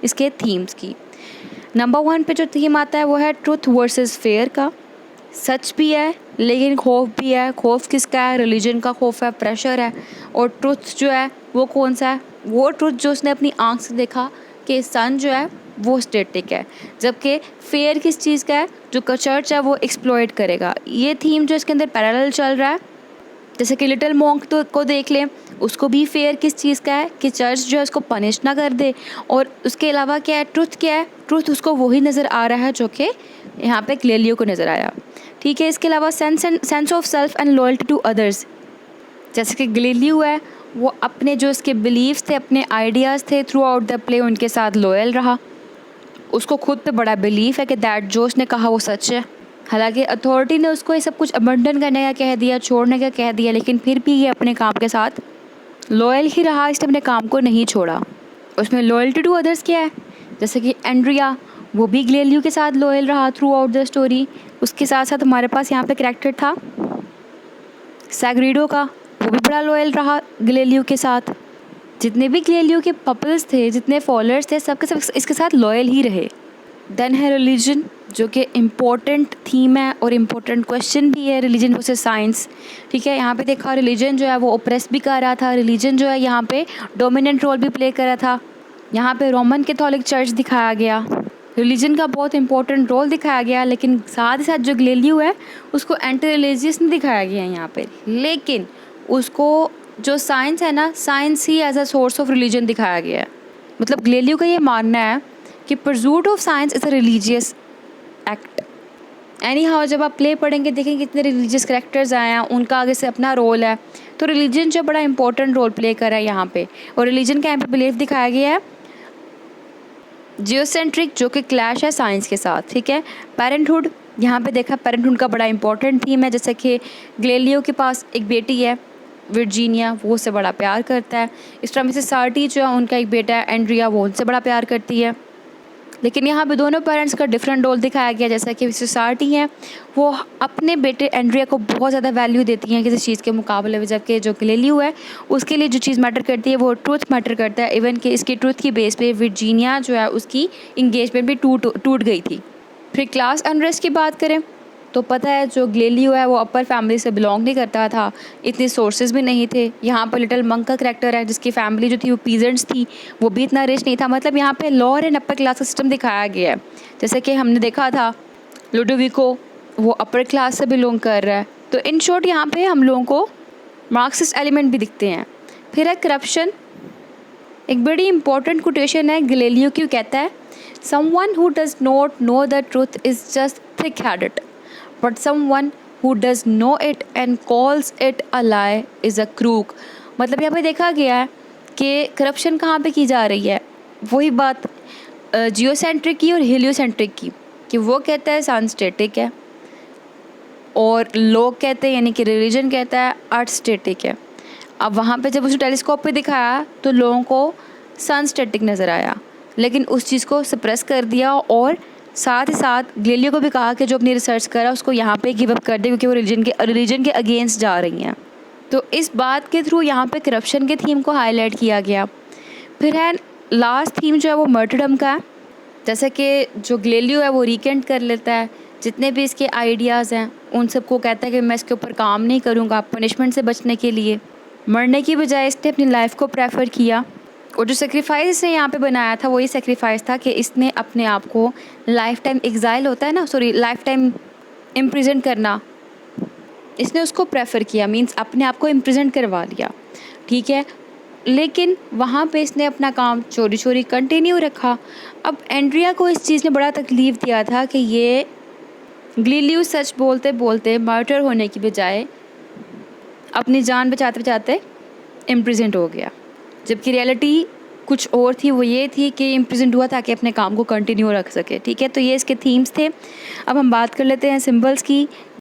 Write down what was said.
इसके थीम्स की। नंबर 1 पे जो थीम आता है वो है ट्रुथ वर्सेस फेयर का। सच भी है लेकिन खौफ भी है। खौफ किसका है? रिलीजन का खौफ है, प्रेशर है। और ट्रुथ जो है वो कौन सा है? वो ट्रुथ जो उसने अपनी आंख से देखा कि सन जो है वो स्टैटिक है। जबकि फेयर किस चीज़ का है? जो चर्च है वो एक्सप्लॉइट करेगा। ये थीम जो इसके अंदर पैरेलल चल रहा है, जैसे कि लिटिल मॉन्क तो को देख लें, उसको भी फेयर किस चीज़ का है कि चर्च जो है उसको पनिश ना कर दे। और उसके अलावा क्या है? ट्रुथ क्या है? ट्रुथ उसको वही नज़र आ रहा है जो कि यहाँ पे गैलीलियो को नज़र आया। ठीक है, इसके अलावा sense of self and loyalty to others, जैसे कि गैलीलियो है वो अपने जो उसके बिलीव्स थे, अपने आइडियाज़ थे, थ्रू आउट द प्ले उनके साथ लॉयल रहा। उसको खुद पे बड़ा बिलीफ है कि दैट जो उसने कहा वो सच है। हालांकि अथॉरिटी ने उसको ये सब कुछ अबंडन करने का कह दिया, छोड़ने का कह दिया, लेकिन फिर भी ये अपने काम के साथ लॉयल ही रहा। इसने अपने काम को नहीं छोड़ा। उसमें लॉयल्टी टू अदर्स क्या है? जैसे कि एंड्रिया, वो भी गैलीलियो के साथ लॉयल रहा थ्रू आउट द स्टोरी। उसके साथ साथ हमारे पास यहाँ पे करैक्टर था सैग्रीडो का, वो भी बड़ा लॉयल रहा गैलीलियो के साथ। जितने भी गैलीलियो के पपल्स थे, जितने फॉलोअर्स थे, सबके सब इसके साथ लॉयल ही रहे। देन है रिलीजन, जो कि इम्पोर्टेंट थीम है और इम्पोर्टेंट क्वेश्चन भी है, रिलीजन वर्सेस साइंस। ठीक है, यहाँ पे देखा रिलीजन जो है वो ओप्रेस भी कर रहा था, रिलीजन जो है यहाँ पे डोमिनेंट रोल भी प्ले कर रहा था। यहाँ पे रोमन कैथोलिक चर्च दिखाया गया, रिलीजन का बहुत इंपॉर्टेंट रोल दिखाया गया, लेकिन साथ ही साथ जो गैलीलियो है उसको एंटी रिलीजियस नहीं दिखाया गया है यहाँ पे। लेकिन उसको जो साइंस है ना, साइंस ही as a source of religion दिखाया गया है। मतलब गैलीलियो का ये मानना है कि pursuit of science is a religious act. Any how, जब आप प्ले पढ़ेंगे देखेंगे कितने रिलीजियस कैरेक्टर्स आए हैं, उनका आगे से अपना रोल है। तो रिलीजन जो बड़ा इंपॉर्टेंट रोल प्ले कर रहा है यहाँ पे। और रिलीजन का यहाँ पे बिलीफ दिखाया गया है जियोसेंट्रिक, जो कि क्लैश है साइंस के साथ। ठीक है, पेरेंटहुड, यहाँ पे देखा पेरेंटहुड का बड़ा इंपॉर्टेंट थीम है। जैसे कि गैलीलियो के पास एक बेटी है वर्जीनिया, वो उससे बड़ा प्यार करता है। इस तरह मिसेस सार्टी जो है उनका एक बेटा है एंड्रिया, वो उनसे बड़ा प्यार करती है। लेकिन यहाँ पे दोनों पेरेंट्स का डिफरेंट रोल दिखाया गया। जैसा कि मिसेस सार्टी हैं वो अपने बेटे एंड्रिया को बहुत ज़्यादा वैल्यू देती हैं किसी चीज़ के मुकाबले में, जबकि जो गैलीलियो है उसके लिए जो चीज़ मैटर करती है वो ट्रूथ मैटर करता है। इवन कि इसकी ट्रूथ की बेस पे वर्जीनिया जो है उसकी इंगेजमेंट भी टूट गई थी। फिर क्लास अनरेस्ट की बात करें तो पता है जो गैलीलियो है वो अपर फैमिली से बिलोंग नहीं करता था, इतने सोर्सेज भी नहीं थे। यहाँ पर लिटिल मंक का करैक्टर है जिसकी फैमिली जो थी वो पीजेंट्स थी, वो भी इतना रिच नहीं था। मतलब यहाँ पे लोअर एंड अपर क्लास का सिस्टम दिखाया गया है। जैसे कि हमने देखा था लुडोविको, वो अपर क्लास से बिलोंग कर रहा है। तो इन शॉर्ट यहाँ पे हम लोगों को मार्क्सिस्ट एलिमेंट भी दिखते हैं। फिर है करप्शन, एक बड़ी इंपॉर्टेंट कोटेशन है गैलीलियो की, कहता है someone who does not know the truth is just thick headed, but someone who does know it and calls it a lie is a crook। मतलब यहाँ पे देखा गया है कि करप्शन कहाँ पे की जा रही है। वही बात जियोसेंट्रिक की और हेलियोसेंट्रिक की, कि वो कहता है सन स्टैटिक है और लोग कहते हैं, यानी कि रिलीजन कहता है अर्थ स्टैटिक है। अब वहाँ पे जब उसे टेलीस्कोप पे दिखाया तो लोगों को सन स्टैटिक नज़र आया, लेकिन उस चीज़ को सप्रेस कर दिया। और साथ ही साथ गैलीलियो को भी कहा कि जो अपनी रिसर्च करा उसको यहाँ पे गिव अप कर दे, क्योंकि वो रिलीजन के अगेंस्ट जा रही हैं। तो इस बात के थ्रू यहाँ पे करप्शन के थीम को हाईलाइट किया गया। फिर है लास्ट थीम जो है वो मर्टरडम का है। जैसे कि जो गैलीलियो है वो रिकेंट कर लेता है जितने भी इसके आइडियाज़ हैं, उन सबको कहता है कि मैं इसके ऊपर काम नहीं करूँगा पनिशमेंट से बचने के लिए। मरने की बजाय इसने अपनी लाइफ को प्रेफर किया। और जो सेक्रीफाइस इसने यहाँ पे बनाया था वही सेक्रीफाइस था कि इसने अपने आप को लाइफ टाइम एग्जाइल होता है ना, सॉरी लाइफ टाइम इम्प्रिजन करना, इसने उसको प्रेफर किया, मींस अपने आप को इम्प्रिजन करवा लिया। ठीक है, लेकिन वहाँ पे इसने अपना काम चोरी चोरी कंटिन्यू रखा। अब एंड्रिया को इस चीज़ ने बड़ा तकलीफ़ दिया था कि ये गैलीलियो सच बोलते बोलते मर्डर होने की बजाय अपनी जान बचाते बचाते इम्प्रिजेंट हो गया, जबकि रियलिटी कुछ और थी। वो ये थी कि इम्प्रिजेंट हुआ ताकि अपने काम को कंटिन्यू रख सके। ठीक है, तो ये इसके थीम्स थे। अब हम बात कर लेते हैं सिंबल्स की।